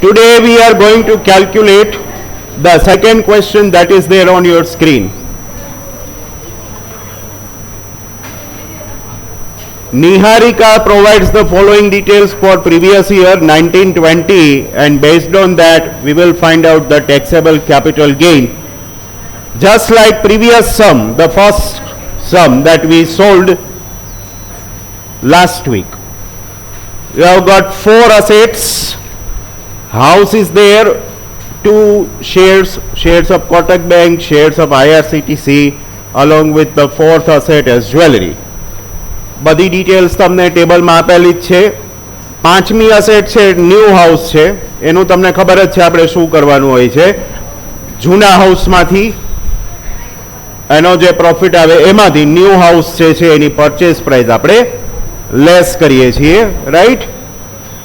Today we are going to calculate the second question that is there on your screen. Niharika provides the following details for previous year 1920, and based on that we will find out the taxable capital gain. Just like previous sum, the first sum that we solved last week. We have got 4 assets. House is there, 2 shares of Kotak Bank, shares of IRCTC, along with the 4th asset as jewelry. બધી details તમને ટેબલમાં આપેલી જ છે. 5મી asset છે new house છે. એનું તમને ખબર જ છે આપણે શું કરવાનું હોય છે. જૂના હાઉસમાંથી એનો જે પ્રોફિટ આવે એમાંથી ન્યૂ હાઉસ જે છે એની પરચેસ પ્રાઇસ આપણે લેસ કરીએ છીએ, right.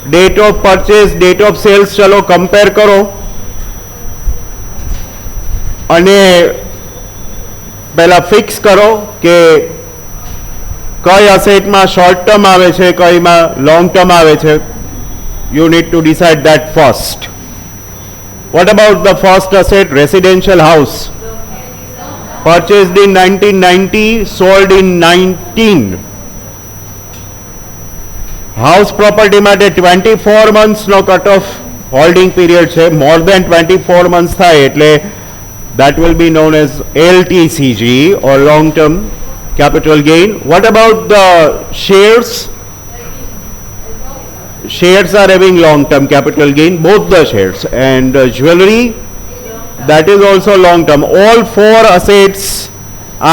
Date of purchase, date of sales ચલો કમ્પેર કરો અને પહેલા ફિક્સ કરો કે કઈ અસેટમાં શોર્ટ ટર્મ આવે છે, કઈમાં લોંગ ટર્મ આવે છે. You need to decide that first. What about the first asset? Residential house, purchased in 1990, sold in 19. House property માટે 24 મંથ્સનો કટ ઓફ હોલ્ડિંગ પીરિયડ છે. મોર દેન 24 મંથ્સ થાય એટલે that will be known as LTCG or long term capital gain. What about the shares? Shares are having long term capital gain, both the shares, and jewelry, that is also long term. All 4 assets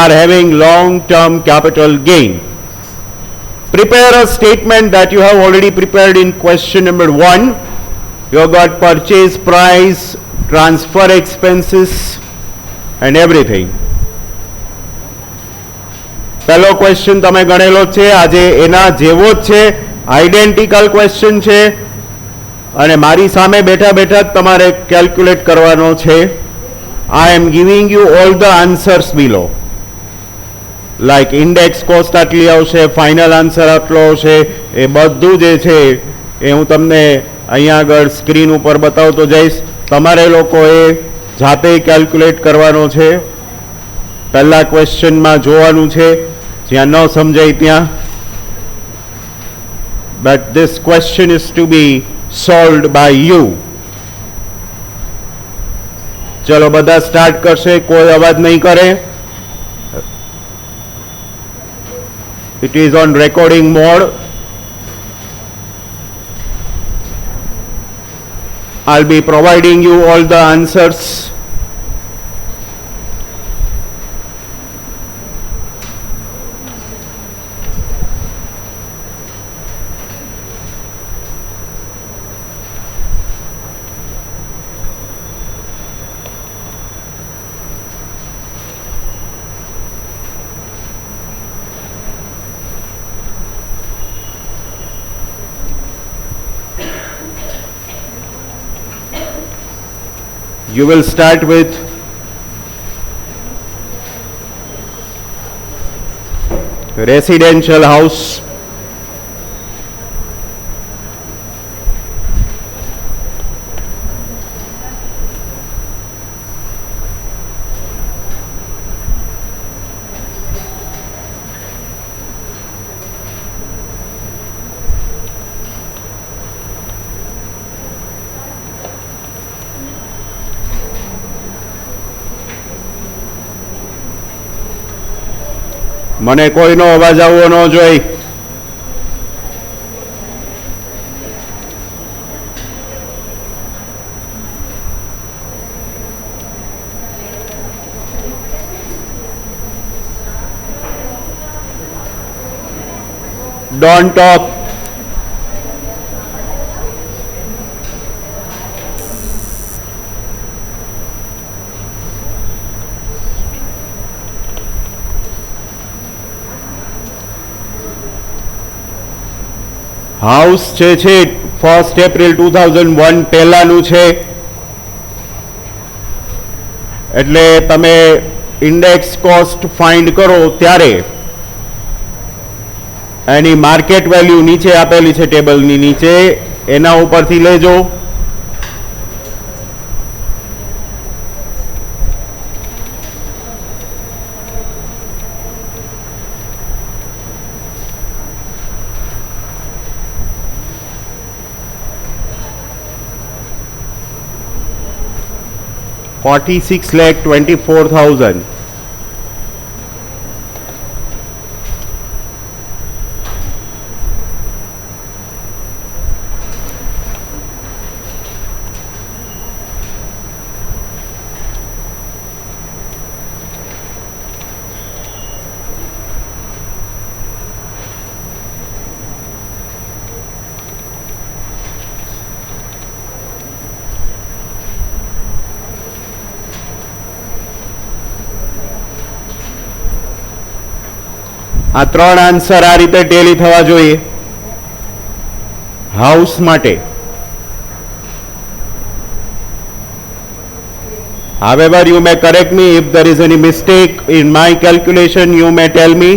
are having long term capital gain. Prepare a statement that you have already prepared in question number 1. You have got purchase price, transfer expenses and everything. પહેલો question તમે ગણેલો છે, આજે એના જેવો જ છે, identical question છે અને મારી સામે બેઠા બેઠા જ તમારે કેલ્ક્યુલેટ કરવાનો છે. I am giving you all the answers below. Like index cost આટલી આવશે, ફાઇનલ આન્સર આટલો આવશે, એ બધું જે છે એ હું તમને અહીંયા આગળ સ્ક્રીન ઉપર બતાવતો જઈશ. તમારે લોકોએ જાતે કેલ્ક્યુલેટ કરવાનો છે. પહેલા ક્વેશ્ચનમાં જોવાનું છે, જ્યાં ન સમજાય ત્યાં. But this question is to be solved by you. ચલો બધા સ્ટાર્ટ કરશે, કોઈ અવાજ નહીં કરે. It is on recording mode. I'll be providing you all the answers. You will start with residential house. મને કોઈનો અવાજ આવવો ન જોઈ. Don't talk. હાઉસ જે છે 1 એપ્રિલ 2001 પહેલાનું છે, એટલે તમે ઇન્ડેક્સ કોસ્ટ ફાઇન્ડ કરો ત્યારે એની માર્કેટ વેલ્યુ નીચે આપેલી છે ટેબલની નીચે, એના ઉપરથી લેજો. 46,24,000. આ ત્રણ આન્સર આ રીતે ટેલી થવા જોઈએ હાઉસ માટે. However, you may correct me if there is any mistake in my calculation. You may tell me.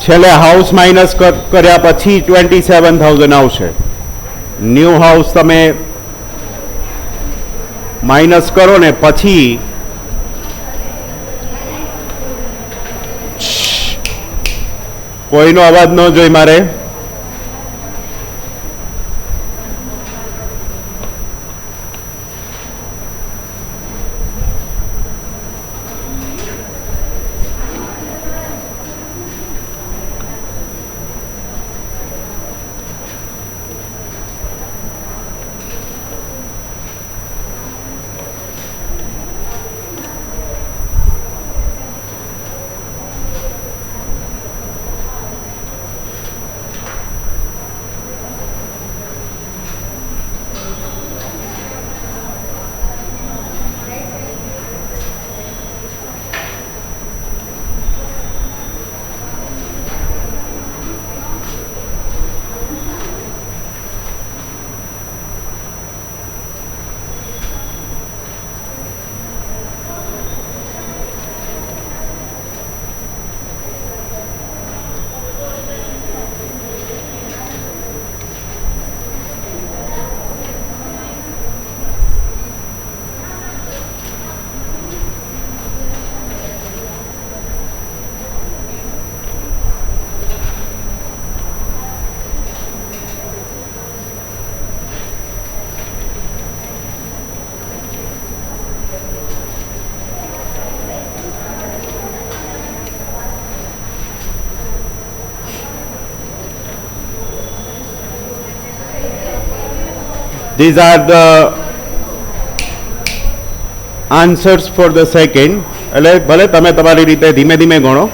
છેલ્લે હાઉસ માઇનસ કર્યા પછી 27,000 આવશે. ન્યૂ હાઉસ તમે માઇનસ કરો ને પછી કોઈનો અવાજ ન જોઈ મારે. These are the answers for the second. એટલે ભલે તમે તમારી રીતે ધીમે ધીમે ગણો.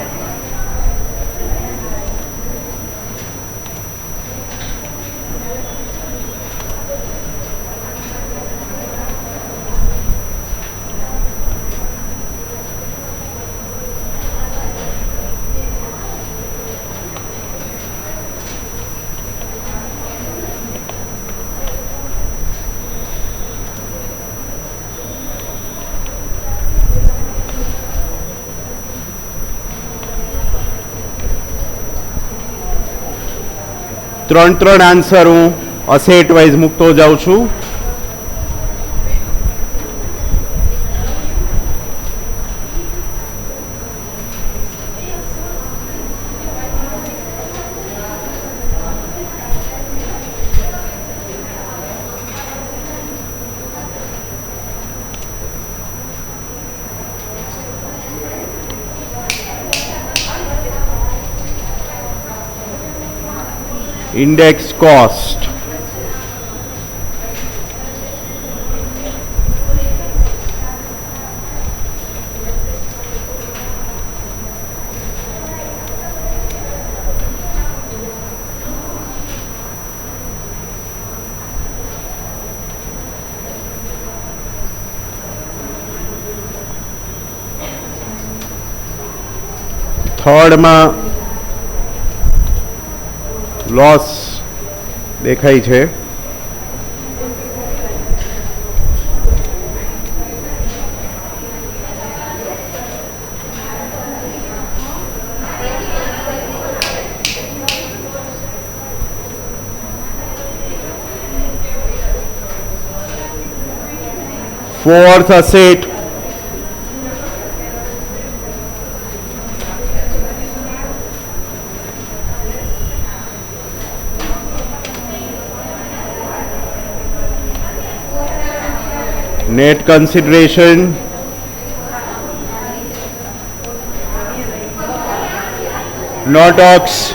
ત્રણ આન્સર હું અસેટ વાઇઝ મૂકતો જાઉં છું. Index cost. થર્ડમાં લોસ દેખાય છે. Fourth asset, net consideration, no talks.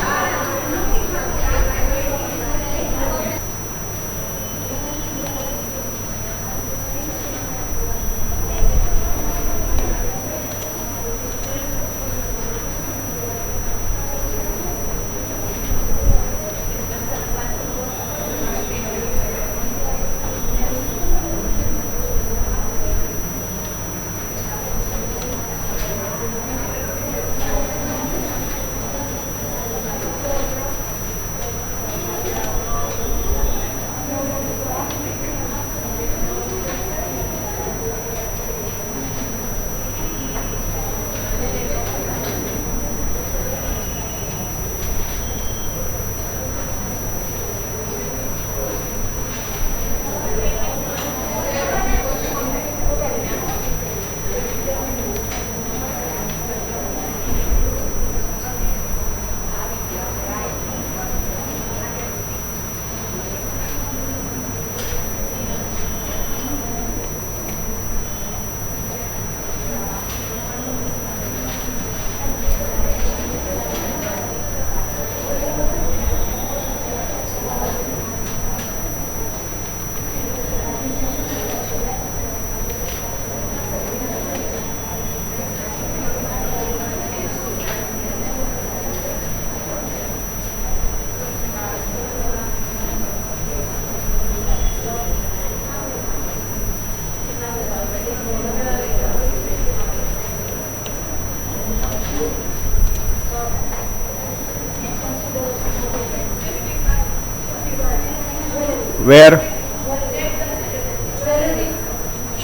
Where?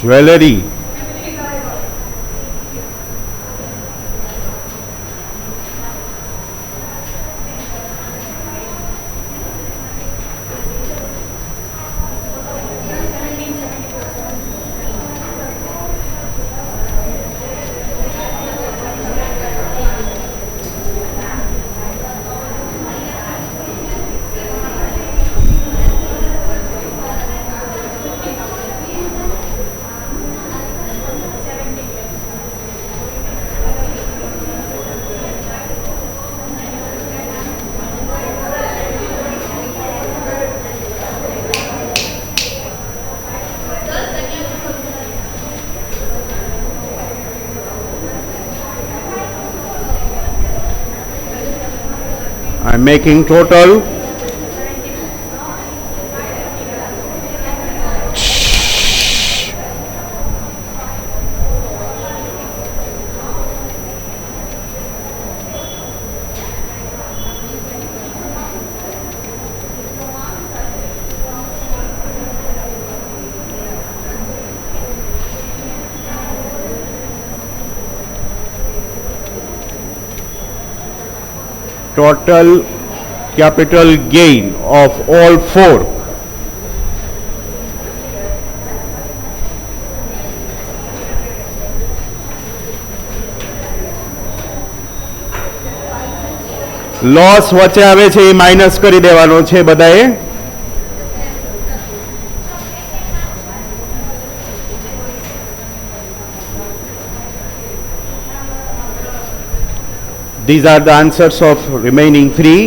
Jewelry. I'm making total. Total capital gain of all four. Loss વચ્ચે આવે છે એ માઇનસ કરી દેવાનો છે બધાએ. These are the answers of remaining three.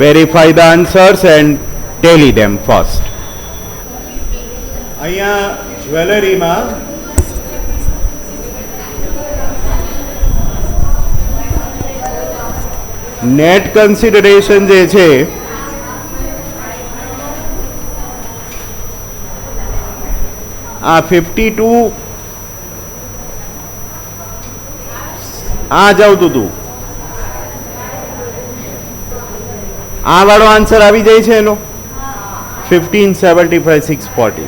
Verify the answers and tally them first. અહીંયા જ્વેલરીમાં net consideration જે છે આ 52 આ જ આવતું હતું. આ વાળો આન્સર આવી જાય છે એનો 1575 640.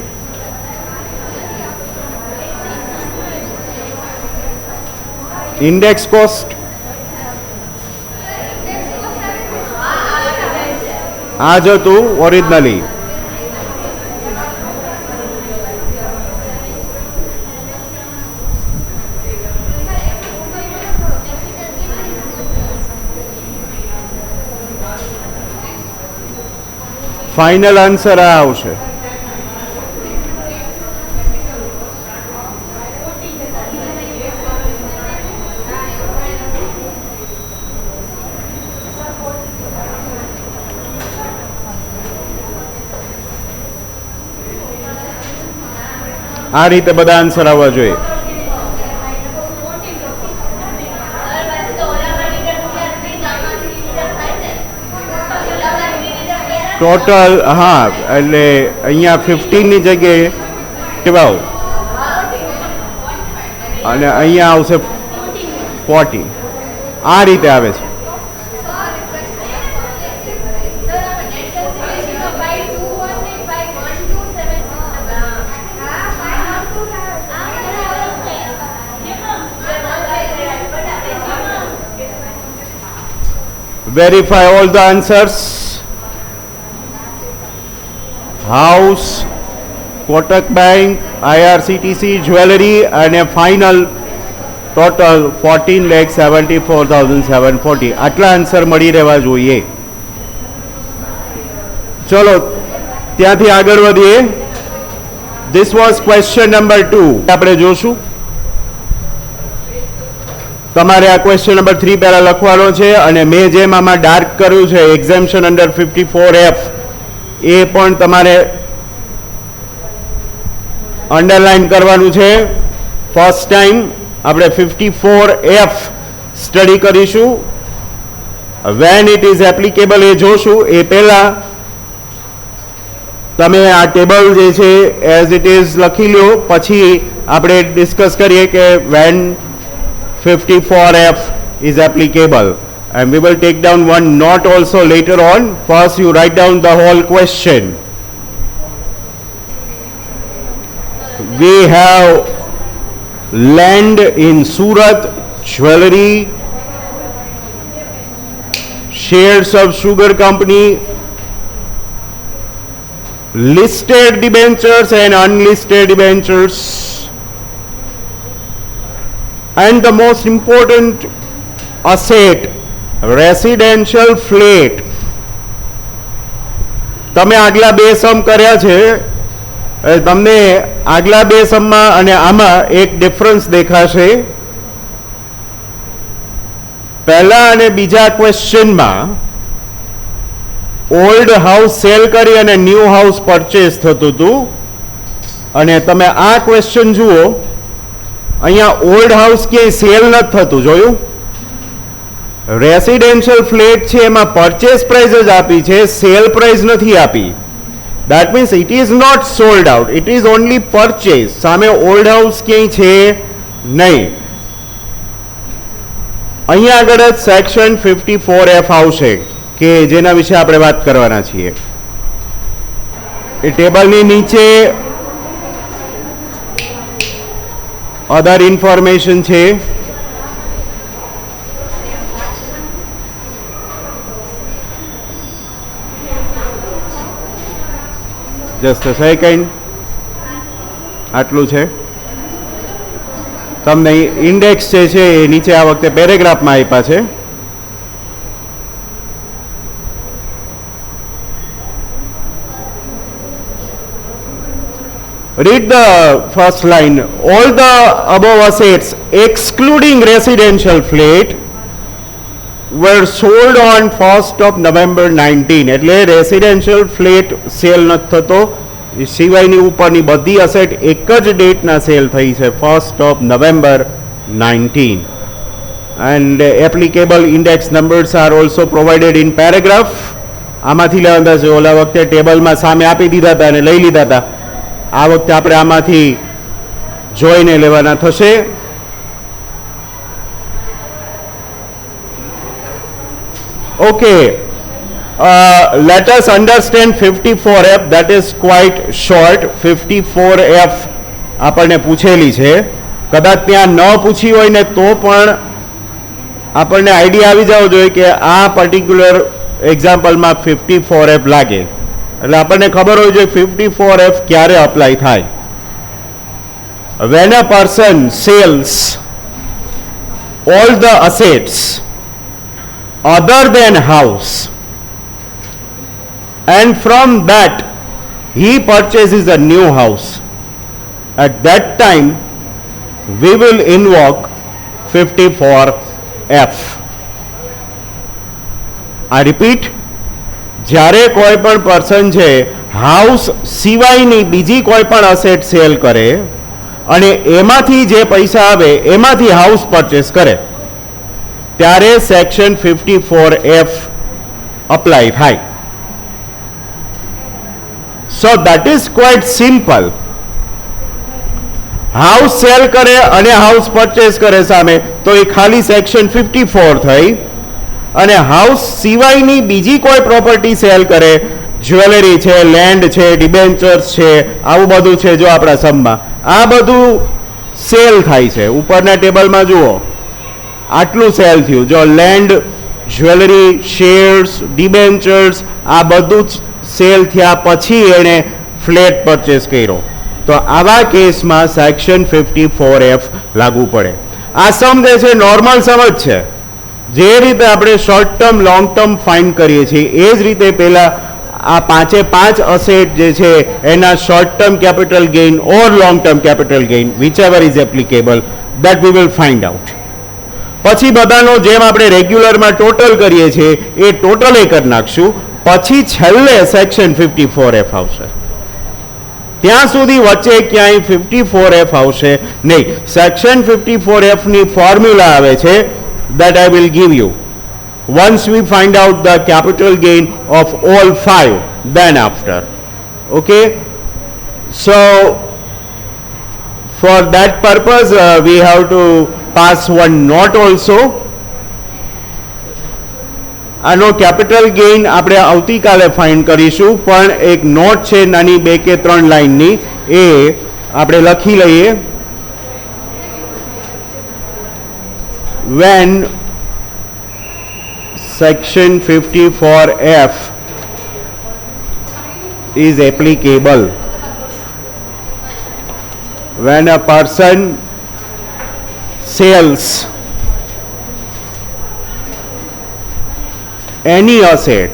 ઇન્ડેક્સ કોસ્ટ આ જ હતું ઓરિજિનલી. ફાઇનલ આન્સર આ આવશે. આ રીતે બધા આન્સર આવવા જોઈએ. ટોટલ હા એટલે અહીંયા 15ની જગ્યાએ કેવા અને અહીંયા આવશે 40. આ રીતે આવે છે. Verify all the answers. House, Kotak Bank, IRCTC, jewelry and a final total 14,74,740. આટલા આન્સર મળી રહેવા જોઈએ. ચલો ત્યાંથી આગળ વધીએ. This was question number 2. આપણે જોશું. તમારે આ ક્વેશ્ચન નંબર 3 પહેલા લખવાનો છે અને મેં જેમ આમાં ડાર્ક કર્યું છે એક્ઝામ્પશન અંડર 54F એ પણ તમારે અંડરલાઈન કરવાનું છે. ફર્સ્ટ ટાઈમ આપણે 54F સ્ટડી કરીશું. વેન ઇટ ઇઝ એપ્લિકેબલ એ જોશું. એ પહેલા તમે આ ટેબલ જે છે એઝ ઇટ ઇઝ લખી લો, પછી આપણે ડિસ્કસ કરીએ કે van 54F is applicable, and we will take down one note also later on. First you write down the whole question. We have land in Surat, jewelry, shares of sugar company, listed debentures and unlisted debentures, and the most important asset residential flat. તમે આગલા બે સમ કર્યા છે, તમને આગલા બે સમમાં અને આમાં એક ડિફરન્સ દેખાશે. પહેલા અને બીજા ક્વેશ્ચનમાં ઓલ્ડ હાઉસ સેલ કરી અને ન્યૂ હાઉસ પરચેસ થતું હતું, અને તમે આ ક્વેશ્ચન જુઓ અહીંયા ઓલ્ડ હાઉસ ક્યાંય સેલ નથી થતું. જોયું? રેસિડેન્શિયલ ફ્લેટ છે એમાં પરચેસ પ્રાઇસ જ આપી છે, સેલ પ્રાઇસ નથી આપી. That means it is not sold out, it is only purchase. સામે ઓલ્ડ હાઉસ ક્યાંય છે નહીં. અહીંયા આગળ જ સેક્શન 54F આવશે કે જેના વિશે આપણે વાત કરવાના છીએ. એ ટેબલની નીચે અધર ઇન્ફોર્મેશન છે. Just a second. આટલું છે. તમને ઇન્ડેક્સ જે છે એ નીચે આ વખતે પેરેગ્રાફમાં આપ્યા છે. Read the first line. All the above assets, excluding residential flat, were sold on 1st of November 19. એટલે રેસિડેન્શિયલ ફ્લેટ સેલ નથી થતો, સિવાયની ઉપરની બધી અસેટ એક જ ડેટના સેલ થઈ છે, 1st of November 19. And applicable index numbers are also provided in paragraph. આમાંથી લેવાના છે. ઓલા વખતે ટેબલમાં સામે આપી દીધા હતા અને લઈ લીધા હતા. આ વખતે આપણે આમાંથી જોઈને લેવાના થશે. Okay, let us understand 54F. That is quite short. 54F આપણને પૂછેલી છે. કદાચ ત્યાં ન પૂછી હોય ને તો પણ આપણને આઈડિયા આવી જવો જોઈએ કે આ પર્ટિક્યુલર એક્ઝામ્પલમાં 54F લાગે, એટલે આપણને ખબર હોવી જોઈએ 54F ક્યારે અપ્લાય થાય. When a person sells all the assets other than house and from that he purchases a new house, at that time we will invoke 54F. I repeat, જ્યારે કોઈ પણ પર્સન છે હાઉસ સિવાયની બીજી કોઈ પણ અસેટ સેલ કરે અને એમાંથી જે પૈસા આવે એમાંથી હાઉસ પરચેસ કરે ત્યારે સેક્શન 54F અપ્લાય થાય. સો that is quite simple. House cell કરે અને હાઉસ પરચેસ કરે સામે તો એ ખાલી સેક્શન 54 થઈ, અને હાઉસ સિવાયની બીજી કોઈ પ્રોપર્ટી સેલ કરે, જ્વેલરી છે, લેન્ડ છે, ડિબેન્ચર્સ છે, આવું બધું છે જો આપણા સમમાં આ બધું સેલ થાય છે. ઉપરના ટેબલમાં જુઓ આટલું સેલ થયું. જો લેન્ડ, જ્વેલરી, શેર્સ, ડિબેન્ચર્સ આ બધું જ સેલ થયા પછી એણે ફ્લેટ પરચેસ કર્યો તો આવા કેસમાં સેક્શન 54F લાગુ પડે. આ સમ જે છે નોર્મલ સમ જ છે. જે રીતે આપણે short term long term find કરીએ છીએ એ જ રીતે પહેલા આ પાંચે પાંચ અસેટ જે છે એના short term capital gain or long term capital gain which ever is applicable that we will find out. પછી બધાનો જેમ આપણે રેગ્યુલરમાં ટોટલ કરીએ છીએ એ ટોટલ એ કરી નાખશું. પછી છેલ્લે સેક્શન 54F આવશે. ત્યાં સુધી વચ્ચે ક્યાંય 54F આવશે નહીં. સેક્શન 54F ની ફોર્મ્યુલા આવે છે that I will give you once we find out the capital gain of all five, then after. Okay, so for that purpose we have to pass one note also. આનો capital gain આપણે આવતીકાલે find કરીશું, પણ એક not છે નાની 2 કે 3 લાઇનની, એ આપણે લખી લઈએ. When section 54F is applicable, when a person sells any asset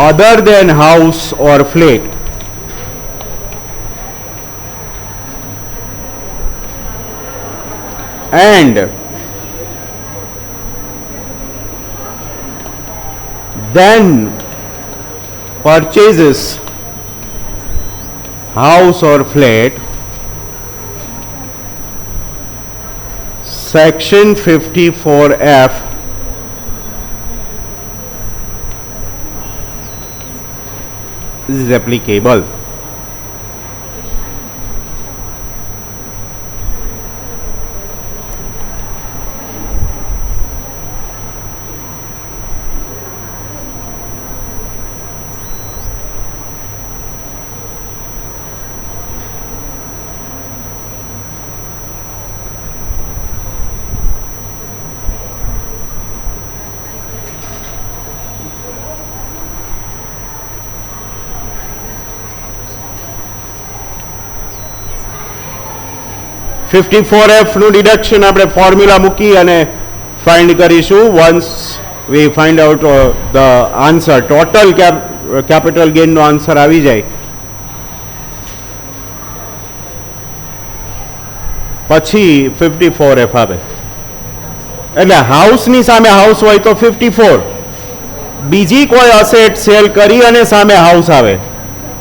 other than house or flat and then purchases house or flat, section 54F is applicable. $54F નું ડિડક્શન આપણે ફોર્મ્યુલા મૂકી અને ફાઇન્ડ કરીશું. Once we find out the answer, total capital ગેઇનનો answer આવી જાય પછી 54F આવે. એટલે હાઉસની સામે હાઉસ હોય તો 54, બીજી કોઈ અસેટ સેલ કરી અને સામે હાઉસ આવે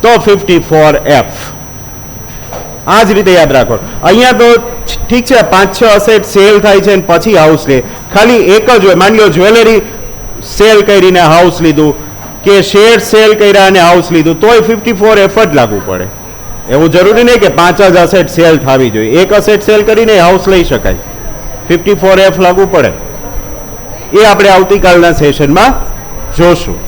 તો 54F. આ જ રીતે યાદ રાખો. અહીંયા તો ઠીક છે 5-6 અસેટ સેલ થાય છે પછી હાઉસ લે, ખાલી એક જ હોય. માની લો જ્વેલરી સેલ કરીને હાઉસ લીધું કે શેર સેલ કર્યા અને હાઉસ લીધું તોય 54F જ લાગુ પડે. એવું જરૂરી નહીં કે 5 જ અસેટ સેલ થવી જોઈએ. એક અસેટ સેલ કરીને હાઉસ લઈ શકાય. 54F લાગુ પડે એ આપણે આવતીકાલના સેશનમાં જોશું.